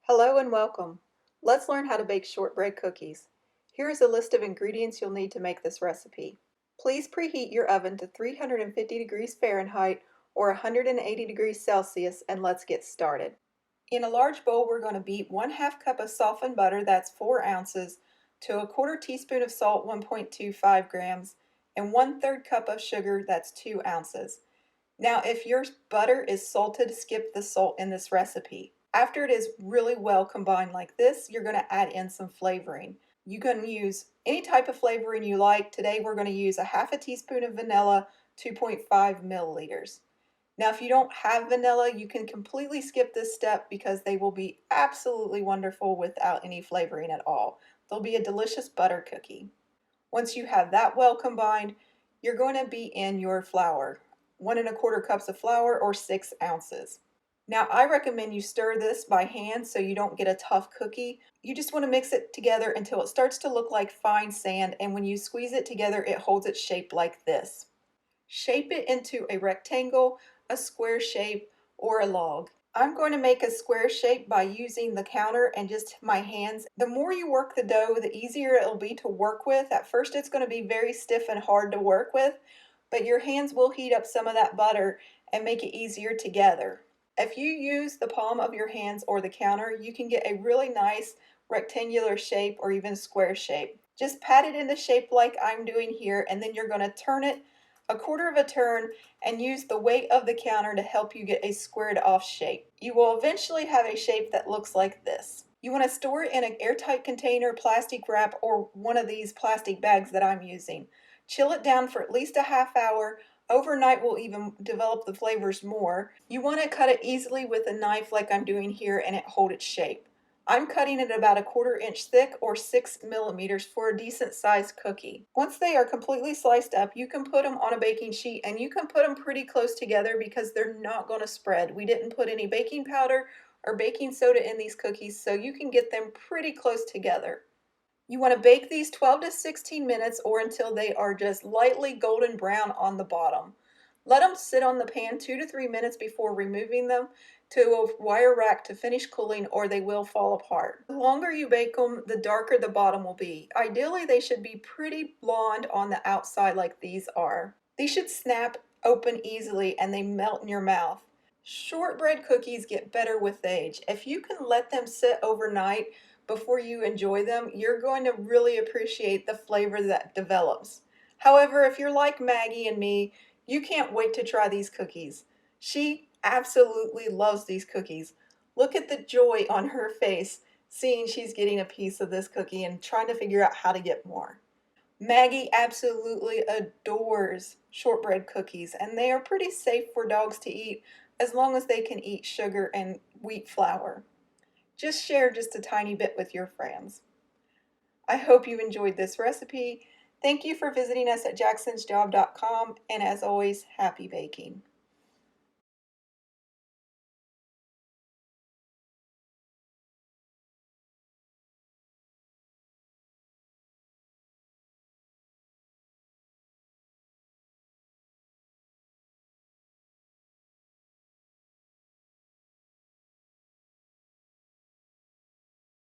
Hello and welcome. Let's learn how to bake shortbread cookies. Here is a list of ingredients you'll need to make this recipe. Please preheat your oven to 350 degrees Fahrenheit or 180 degrees Celsius and let's get started. In a large bowl, we're going to beat 1/2 cup of softened butter, that's 4 ounces, to a 1/4 teaspoon of salt, 1.25 grams, and 1/3 cup of sugar, that's 2 ounces. Now, if your butter is salted, skip the salt in this recipe. After it is really well combined like this, you're going to add in some flavoring. You can use any type of flavoring you like. Today we're going to use 1/2 teaspoon of vanilla, 2.5 milliliters. Now, if you don't have vanilla, you can completely skip this step because they will be absolutely wonderful without any flavoring at all. They'll be a delicious butter cookie. Once you have that well combined, you're going to be in your flour. 1 1/4 cups of flour or 6 ounces. Now I recommend you stir this by hand so you don't get a tough cookie. You just want to mix it together until it starts to look like fine sand, and when you squeeze it together it holds its shape like this. Shape it into a rectangle, a square shape, or a log. I'm going to make a square shape by using the counter and just my hands. The more you work the dough, the easier it'll be to work with. At first it's going to be very stiff and hard to work with, but your hands will heat up some of that butter and make it easier together. If you use the palm of your hands or the counter, you can get a really nice rectangular shape or even square shape. Just pat it into shape like I'm doing here, and then you're going to turn it a 1/4 of a turn and use the weight of the counter to help you get a squared off shape. You will eventually have a shape that looks like this. You want to store it in an airtight container, plastic wrap, or one of these plastic bags that I'm using. Chill it down for at least a ½ hour. Overnight will even develop the flavors more. You want to cut it easily with a knife like I'm doing here and it hold its shape. I'm cutting it about a 1/4 inch thick or 6 millimeters for a decent sized cookie. Once they are completely sliced up, you can put them on a baking sheet, and you can put them pretty close together because they're not going to spread. We didn't put any baking powder or baking soda in these cookies, so you can get them pretty close together. You want to bake these 12 to 16 minutes or until they are just lightly golden brown on the bottom. Let them sit on the pan 2 to 3 minutes before removing them to a wire rack to finish cooling, or they will fall apart. The longer you bake them, the darker the bottom will be. Ideally, they should be pretty blonde on the outside like these are. These should snap open easily and they melt in your mouth. Shortbread cookies get better with age. If you can let them sit overnight before you enjoy them, you're going to really appreciate the flavor that develops. However, if you're like Maggie and me, you can't wait to try these cookies. She absolutely loves these cookies. Look at the joy on her face seeing she's getting a piece of this cookie and trying to figure out how to get more. Maggie absolutely adores shortbread cookies, and they are pretty safe for dogs to eat as long as they can eat sugar and wheat flour. Just share just a tiny bit with your friends. I hope you enjoyed this recipe. Thank you for visiting us at jacksonsjob.com, and as always, happy baking.